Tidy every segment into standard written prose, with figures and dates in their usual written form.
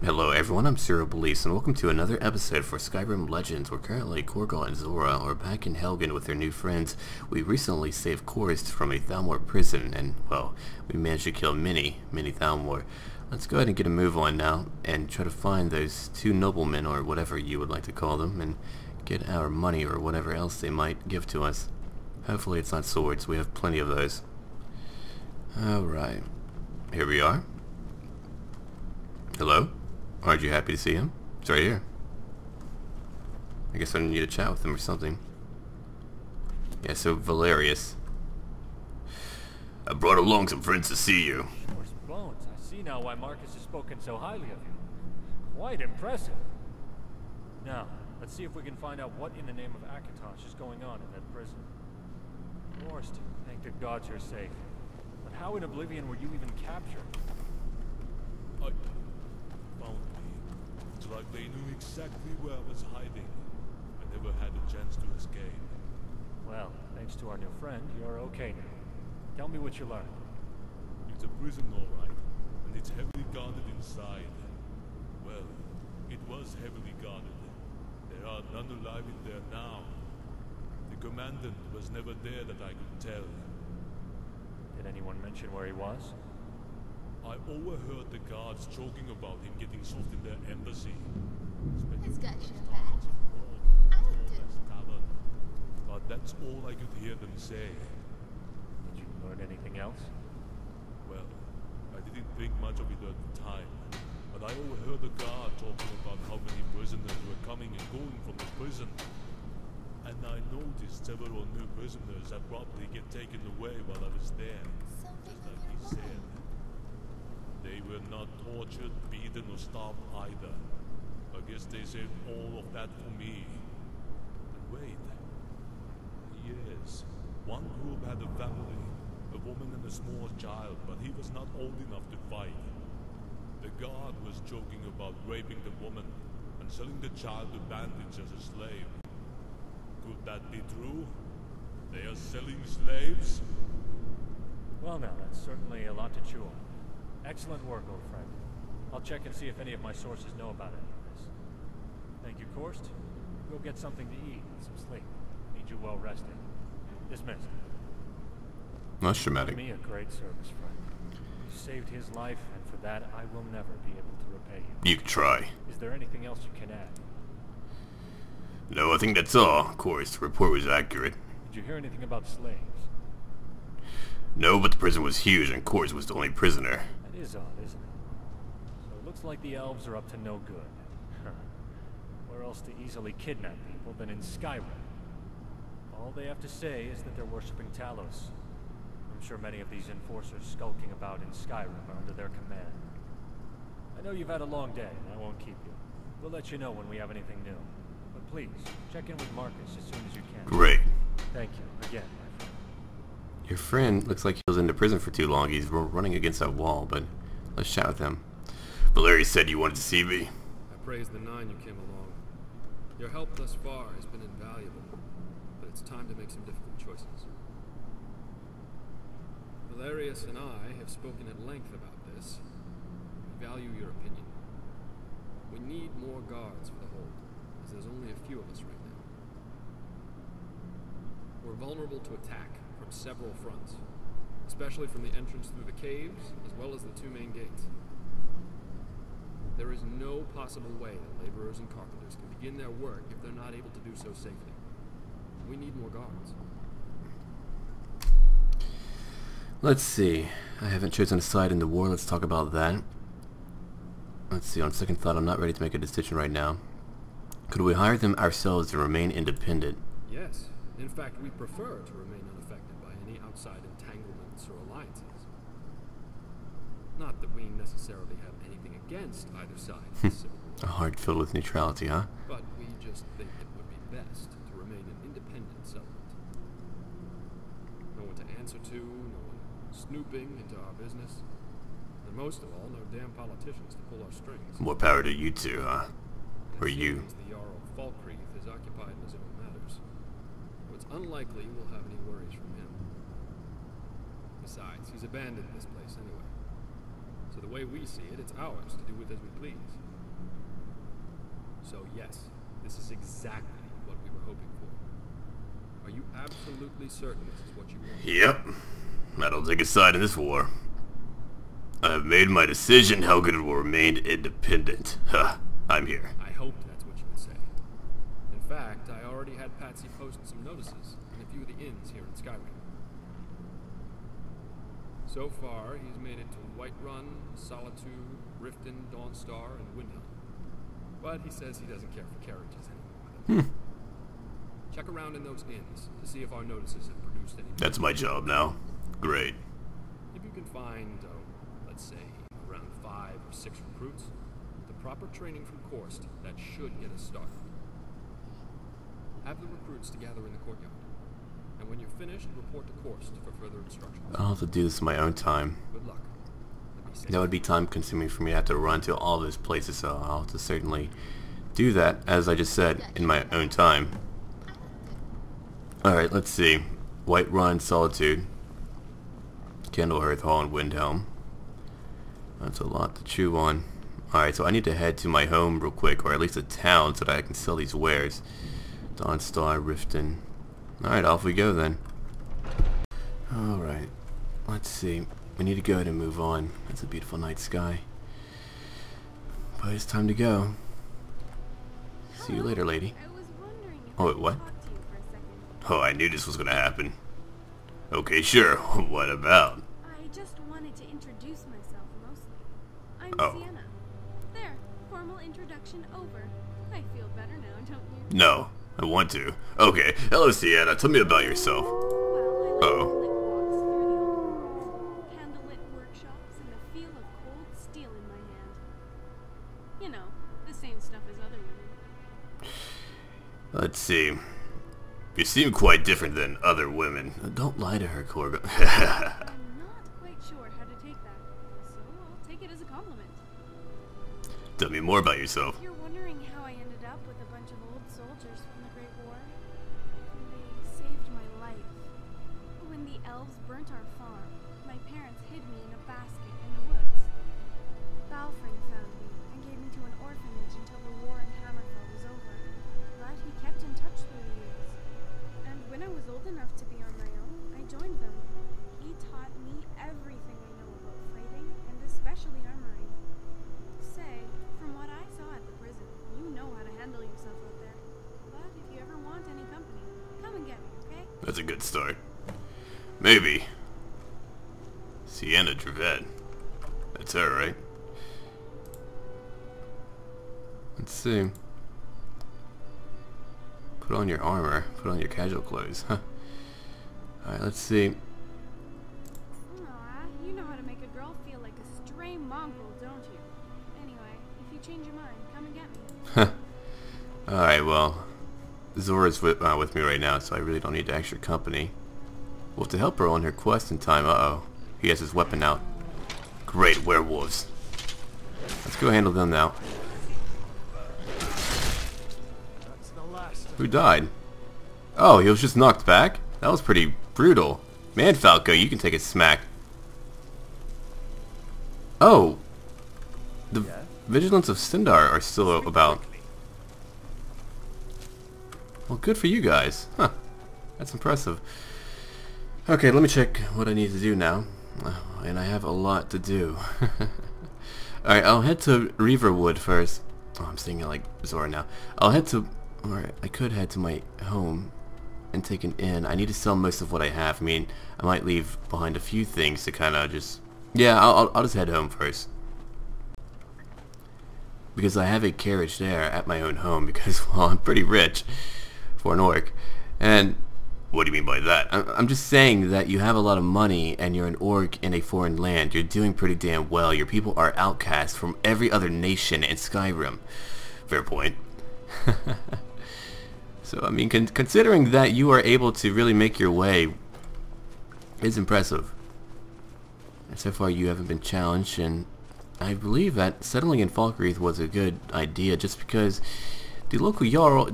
Hello everyone, I'm SurrealBeliefs and welcome to another episode for Skyrim Legends. We're currently Korgal and Zora are back in Helgen with their new friends. We recently saved Korst from a Thalmor prison and, well, we managed to kill many Thalmor. Let's go ahead and get a move on now and try to find those two noblemen, or whatever you would like to call them, and get our money or whatever else they might give to us. Hopefully it's not swords, we have plenty of those. Alright, here we are. Hello? Aren't you happy to see him? It's right here. I guess I need to chat with him or something. Yeah, so Valerius. I brought along some friends to see you. Horse bones, I see now why Marcus has spoken so highly of you. Quite impressive. Now, let's see if we can find out what in the name of Akatosh is going on in that prison. Forced, thank the gods you're safe. But how in Oblivion were you even captured? Found me. It's like they knew exactly where I was hiding. I never had a chance to escape. Well, thanks to our new friend, you're okay now. Tell me what you learned. It's a prison, all right, and it's heavily guarded inside. Well, it was heavily guarded. There are none alive in there now. The commandant was never there that I could tell. Did anyone mention where he was? I overheard the guards joking about him getting sold in their embassy. Who's got your back? I do. Tavern. But that's all I could hear them say. Did you learn anything else? Well, I didn't think much of it at the time, but I overheard the guard talking about how many prisoners were coming and going from the prison. And I noticed several new prisoners had probably get taken away while I was there. Something Just like in he your said. mind. They were not tortured, beaten, or starved either. I guess they saved all of that for me. And wait. Yes, one group had a family, a woman and a small child, but he was not old enough to fight. The guard was joking about raping the woman and selling the child to bandits as a slave. Could that be true? They are selling slaves? Well now, that's certainly a lot to chew on. Excellent work, old friend. I'll check and see if any of my sources know about any of this. Thank you, Korst. Go get something to eat and some sleep. Need you well rested. Dismissed. That's dramatic. Me a great service, friend. You saved his life, and for that I will never be able to repay you. You can try. Is there anything else you can add? No, I think that's all. Of course, the report was accurate. Did you hear anything about slaves? No, but the prison was huge and Korst was the only prisoner. That is odd, isn't it? So it looks like the elves are up to no good. Where else to easily kidnap people than in Skyrim? All they have to say is that they're worshipping Talos. I'm sure many of these enforcers skulking about in Skyrim are under their command. I know you've had a long day, and I won't keep you. We'll let you know when we have anything new. But please, check in with Marcus as soon as you can. Great. Thank you, again, my friend. Your friend looks like he was in the prison for too long. He's running against that wall, but let's chat with him. Valerius said you wanted to see me. I praise the nine you came along. Your help thus far has been invaluable, but it's time to make some difficult choices. Valerius and I have spoken at length about this. We value your opinion. We need more guards for the hold, as there's only a few of us right now. We're vulnerable to attack from several fronts, especially from the entrance through the caves, as well as the two main gates. There is no possible way that laborers and carpenters can begin their work if they're not able to do so safely. We need more guards. Let's see. I haven't chosen a side in the war. Let's talk about that. Let's see. On second thought, I'm not ready to make a decision right now. Could we hire them ourselves and remain independent? Yes. In fact, we prefer to remain unaffected by any outside entanglements or alliances. Not that we necessarily have anything against either side of the civil war. A heart filled with neutrality, huh? But we just think it would be best to remain an independent settlement. No one to answer to, no one snooping into our business, and most of all, no damn politicians to pull our strings. More power to you two, huh? Or It you. seems the Jarl Falkreath is occupied in his own matters, so it's unlikely we'll have any worries from him. Besides, he's abandoned this place anyway. So the way we see it, it's ours to do with as we please. So yes, this is exactly what we were hoping for. Are you absolutely certain this is what you want? Yep. I don't take a side in this war. I have made my decision. Helgen will remain independent. Huh. I'm here. I hoped that's what you would say. In fact, I already had Patsy post some notices in a few of the inns here in Skyrim. So far, he's made it to Whiterun, Solitude, Riften, Dawnstar, and Windhelm. But he says he doesn't care for carriages anymore. Check around in those inns to see if our notices have produced any. That's my job now. Great. If you can find, let's say, around 5 or 6 recruits, with the proper training from Korst, that should get us started. Have the recruits to gather in the courtyard. And when you're finished, report to Korst for further instructions. I'll have to do this in my own time. Good luck. That would be time consuming for me to have to run to all those places, so I'll have to certainly do that, as I just said, in my own time. Alright, let's see. Whiterun, Solitude, Candlehearth Hall, and Windhelm. That's a lot to chew on. Alright, so I need to head to my home real quick, or at least a town, so that I can sell these wares. Dawnstar, Riften. Alright, off we go then. Alright, let's see. We need to go ahead and move on. It's a beautiful night sky. But it's time to go. See you later, lady. I was wondering if Oh, wait, I could what? talk to you for a second. Oh, I knew this was gonna happen. Okay, sure. What about? I just wanted to introduce myself mostly. I'm Oh. Sienna. There, formal introduction over. I feel better now, don't you? No, I want to. Okay, hello Sienna, tell me about yourself. Well, I like Uh-oh. lit walks through the old world, candlelit workshops, and the feel of cold steel in my hand. You know, the same stuff as other women. Let's see. You seem quite different than other women. Don't lie to her, Corgo. I'm not quite sure how to take that, so I'll take it as a compliment. Tell me more about yourself. If you're wondering how I ended up with a bunch of old soldiers from the Great War, they saved my life. When the elves burnt our farm, my parents hid me in a basket in the woods. Balfring found me and gave me to an orphanage until the war in Hammerfell was over. But he kept in touch through the years. And when I was old enough to be on my own, I joined them. He taught me everything I know about fighting, and especially armoring. Say, from what I saw at the prison, you know how to handle yourself out there. But if you ever want any company, come and get me, okay? That's a good start. Maybe. Sienna Drevet. That's her, right? Let's see. Put on your armor. Put on your casual clothes. Huh. Alright, let's see. Aw, you know how to make a girl feel like a stray mongrel, don't you? Anyway, if you change your mind, come and get me. Alright, well. Zora's with me right now, so I really don't need extra company. We'll have to help her on her quest in time. Uh-oh. He has his weapon out. Great, werewolves. Let's go handle them now. That's the last of Who died? Oh, he was just knocked back? That was pretty brutal. Man, Falco, you can take a smack. Oh! The Vigilance of Sindar are still about. Well, good for you guys. Huh. That's impressive. Okay, let me check what I need to do now. And I have a lot to do. Alright, I'll head to Reaverwood first. Oh, I'm singing like Zora now. I'll head to... Or I could head to my home and take an inn. I need to sell most of what I have. I mean, I might leave behind a few things to kind of just... Yeah, I'll just head home first. Because I have a carriage there at my own home because, well, I'm pretty rich for an orc. And... What do you mean by that? I'm just saying that you have a lot of money and you're an orc in a foreign land. You're doing pretty damn well. Your people are outcast from every other nation in Skyrim. Fair point. So, I mean, considering that you are able to really make your way is impressive. And so far you haven't been challenged, and I believe that settling in Falkreath was a good idea just because the local Jarl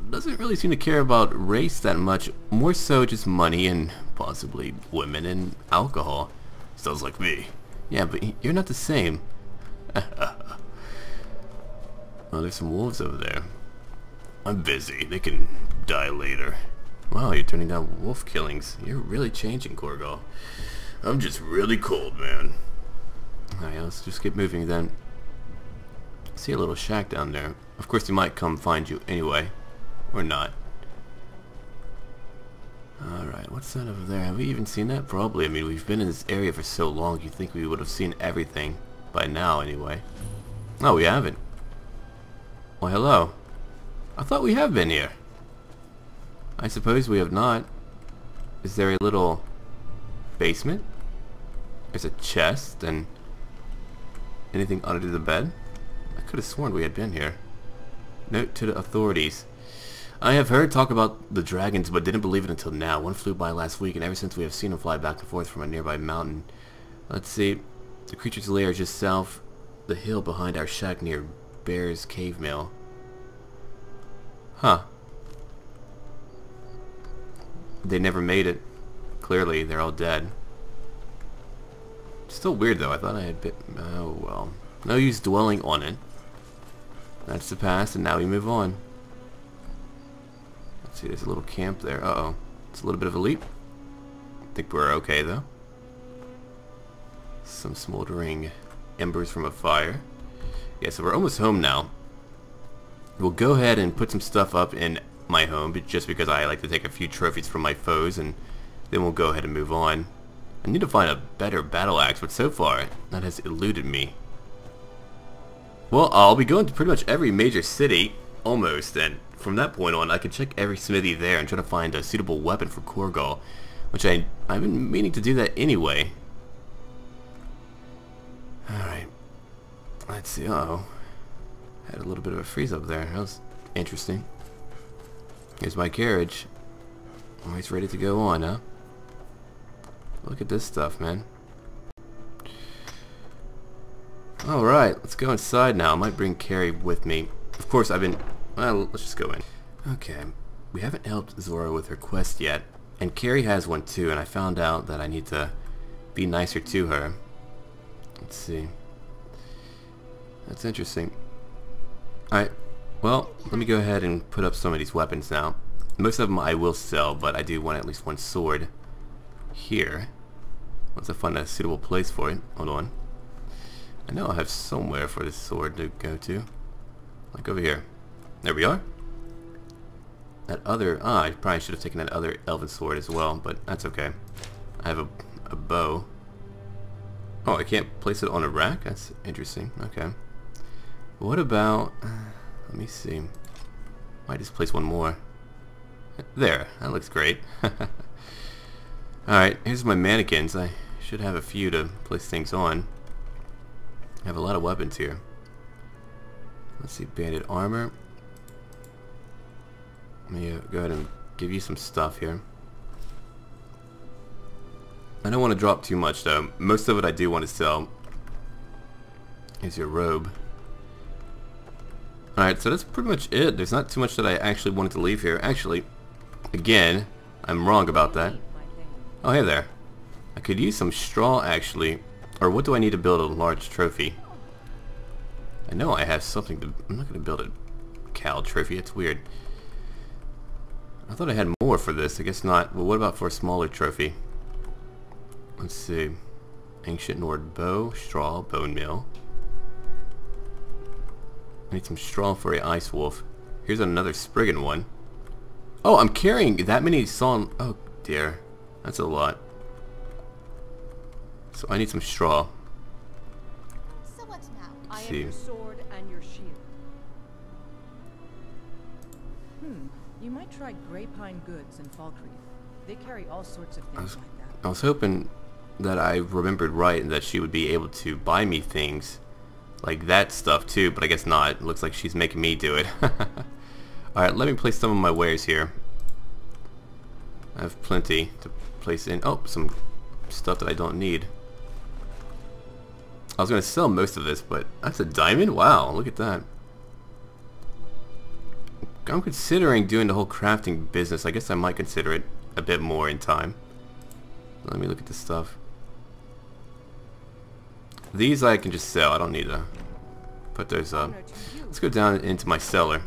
doesn't really seem to care about race that much, more so just money and possibly women and alcohol. Sounds like me. Yeah, but you're not the same. Oh, there's some wolves over there. I'm busy. They can die later. Wow, you're turning down wolf killings. You're really changing, Korgal. I'm just really cold, man. Alright, let's just get moving then. See a little shack down there. Of course, he might come find you anyway. Or not. Alright, what's that over there? Have we even seen that? Probably. I mean, we've been in this area for so long, you'd think we would have seen everything. By now, anyway. No, we haven't. Well, hello. I thought we have been here. I suppose we have not. Is there a little basement? There's a chest and anything under the bed? I could have sworn we had been here. Note to the authorities. I have heard talk about the dragons, but didn't believe it until now. One flew by last week, and ever since we have seen him fly back and forth from a nearby mountain. Let's see. The creature's lair is just south the hill behind our shack near Bear's Cave Mill. Huh. They never made it. Clearly, they're all dead. Still weird though. I thought I had bit. Oh well. No use dwelling on it. That's the past, and now we move on. Let's see. There's a little camp there. Uh-oh. It's a little bit of a leap. I think we're okay though. Some smoldering embers from a fire. Yeah, so we're almost home now. We'll go ahead and put some stuff up in my home, but just because I like to take a few trophies from my foes, and then we'll go ahead and move on. I need to find a better battle axe, but so far, that has eluded me. Well, I'll be going to pretty much every major city, almost, and from that point on, I can check every smithy there and try to find a suitable weapon for Korgal, which I've been meaning to do that anyway. Alright. Let's see. Uh-oh. Had a little bit of a freeze up there. That was interesting. Here's my carriage. Always ready to go on, huh? Look at this stuff, man. Alright, let's go inside now. I might bring Carrie with me. Of course, well, let's just go in. Okay. We haven't helped Zora with her quest yet. And Carrie has one too, and I found out that I need to be nicer to her. Let's see. That's interesting. Alright, well, let me go ahead and put up some of these weapons now. Most of them I will sell, but I do want at least one sword here. Once I find a suitable place for it. Hold on. I know I have somewhere for this sword to go to. Like over here. There we are. That other... I probably should have taken that other elven sword as well, but that's okay. I have a bow. Oh, I can't place it on a rack? That's interesting. Okay. What about... let me see. Might just place one more. There. That looks great. Alright, here's my mannequins. I should have a few to place things on. I have a lot of weapons here. Let's see. Banded armor. Let me go ahead and give you some stuff here. I don't want to drop too much though. Most of it I do want to sell. Here's your robe. Alright, so that's pretty much it. There's not too much that I actually wanted to leave here. Actually, again, I'm wrong about that. Oh, hey there. I could use some straw actually. Or what do I need to build a large trophy? I know I have something to... I'm not going to build a cow trophy. It's weird. I thought I had more for this. I guess not. Well, what about for a smaller trophy? Let's see. Ancient Nord bow, straw, bone meal. I need some straw for a ice wolf. Here's another Spriggan one. Oh, I'm carrying that many sawn... Oh, dear. That's a lot. So I need some straw. So what now? I am your sword and your shield. You might try Grey Pine Goods in Falkreath. They carry all sorts of things like that. I was hoping that I remembered right and that she would be able to buy me things like that stuff too, but I guess not. It looks like she's making me do it. Alright, let me place some of my wares here. I have plenty to place in. Oh, some stuff that I don't need. I was going to sell most of this, but that's a diamond? Wow, look at that. I'm considering doing the whole crafting business. I guess I might consider it a bit more in time. Let me look at this stuff. These I can just sell. I don't need to put those up. Let's go down into my cellar.